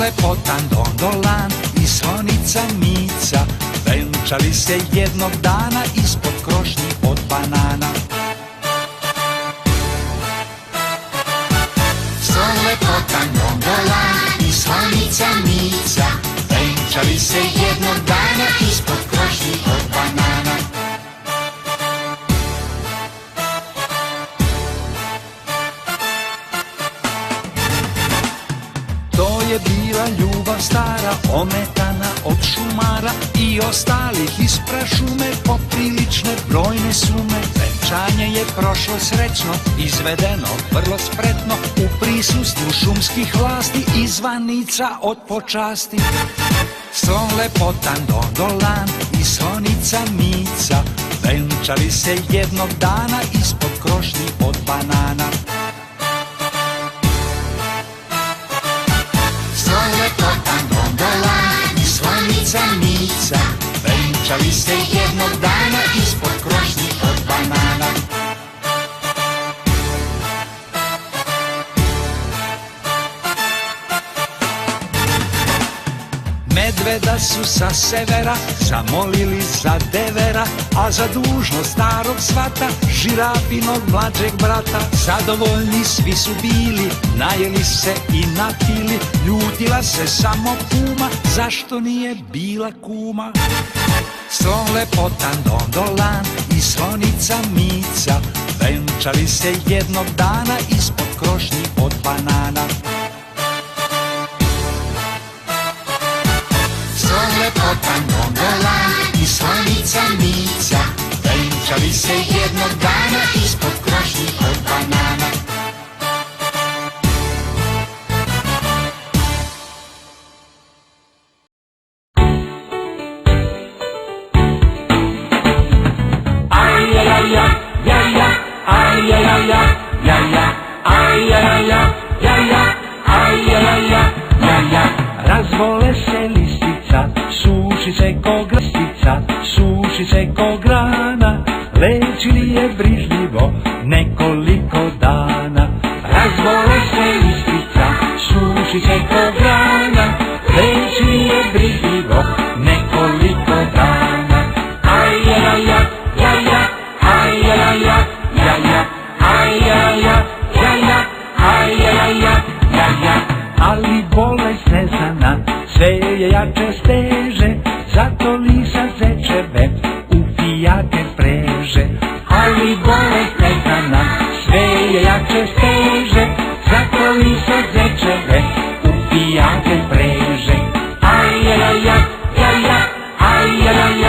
Slolepotan Dondolan i slonica Mica venčali se jednog dana ispod krošnji od banana. Slolepotan Dondolan i slonica Mica venčali se jednog dana ispod krošnji od banana. To je bila ljubav stara, ometana od šumara i ostalih iz prašume, poprilične brojne sume. Venčanje je prošlo srećno, izvedeno vrlo spretno, u prisustvu šumskih vlasti i zvanica od počasti. Slolepotan Dondolan i slonica Mica venčali se jednog dana ispod krošnji od banana. Slolepotan Dondolan i slonica Mica venčali se jednog dana ispod krošnji od banana. Medveda su sa severa zamolili za devera, a za dužnost starog svata žirafinog mlađeg brata. Zadovoljni svi su bili, najeli se i napili, ljutila se samo kuma, zašto nije bila kuma. Slolepotan Dondolan i slonica Mica venčali se jednog dana ispod krošnji od banana. Slolepotan Dondolan i slonica Mica venčali se jednog dana ispod krošnji od banana. Razvole se listica, suši se ko grastica, suši se ko grana, leči li je brižljivo nekoliko dana. Razvole se listica, suši se ko grana, leči li je brižljivo nekoliko dana. Ajajaj, jaja, ajajaj, jaja, ajajaj, jaja, ajajaj, jaja. Ali bolest neznana sve je jače steže, zato lisa zečeve u fijake preže. Ali bolest neznana sve je jače steže, zato lisa zečeve u fijake preže. Ajajaj, jaja, ajajaj,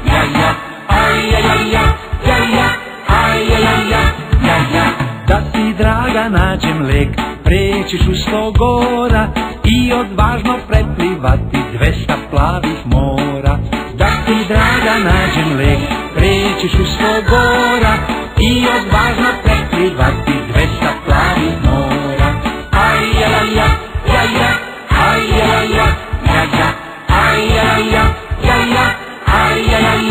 jaja, ajajaj, jaja, ajajaj, jaja. Da ti draga nađem lek, prećiš u 100 gora i odvažno preplivati 200 plavih mora. Da ti draga nađem lek, prećiš u 100 gora i odvažno preplivati 200 plavih mora. Ajajaj, jaja, ajajaj, jaja, ajajaj, jaja, ajajaj,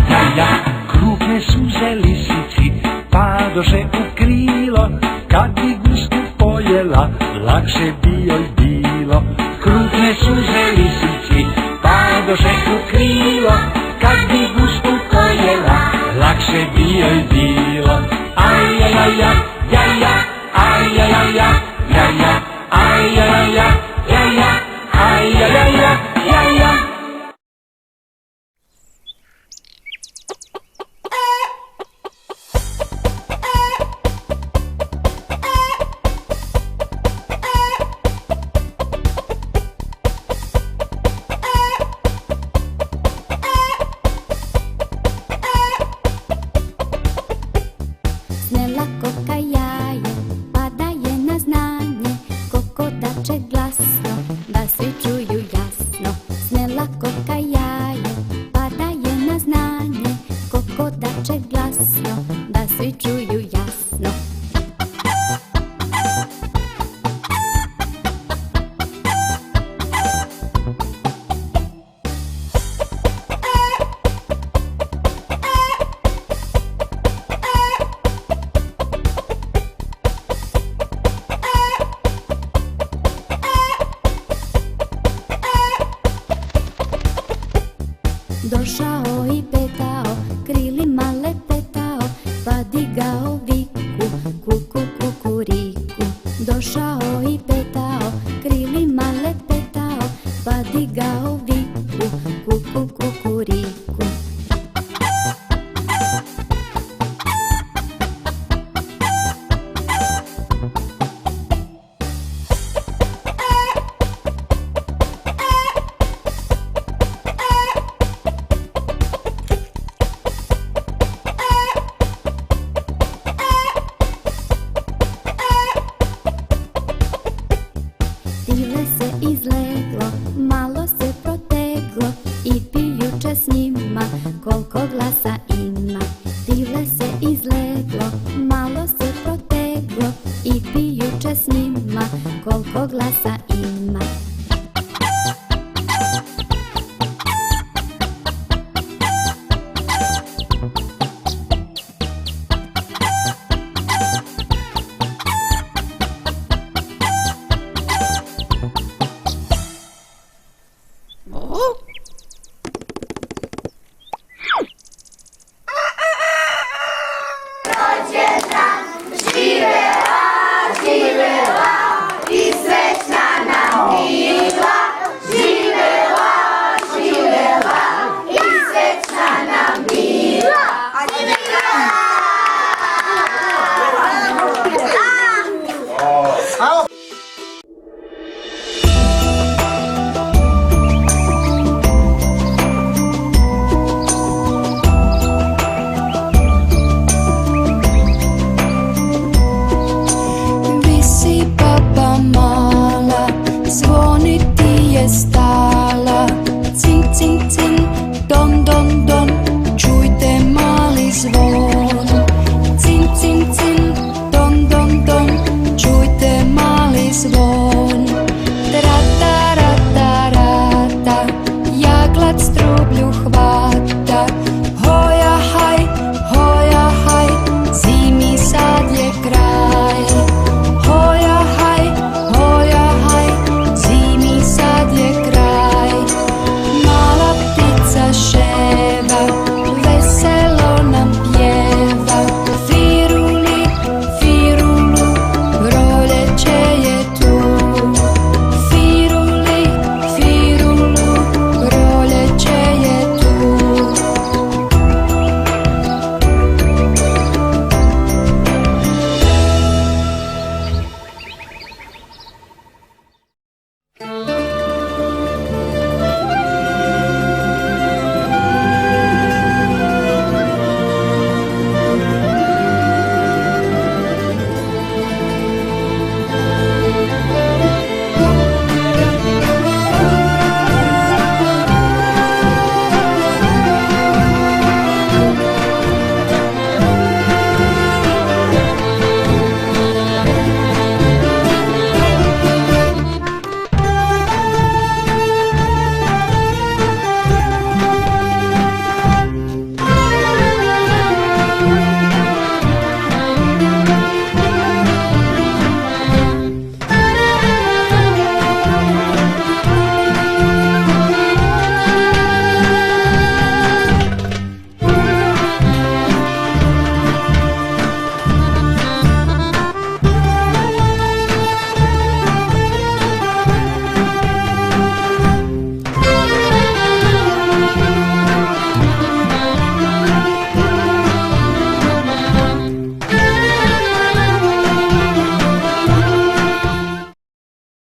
jaja. Krupne suze lisici padoše u krilo, kad bi gustu pojela, lakše bi joj bilo. Krupne suze lisici padoše u krilo, kad bi gustu pojela, lakše bi joj bilo. Ajajaj, jaja, ajajaj, jaja, ajajaj, jaja, ajajaj, jaja. digao viku, kuku kukuriku. Došao i petao, krilima lepetao, pa digao viku, kuku kukuriku. Tile se izleglo, malo se proteglo i pijuče s njima, koliko glasa ima. Tile se izleglo, malo se proteglo i pijuče s njima, koliko glasa ima.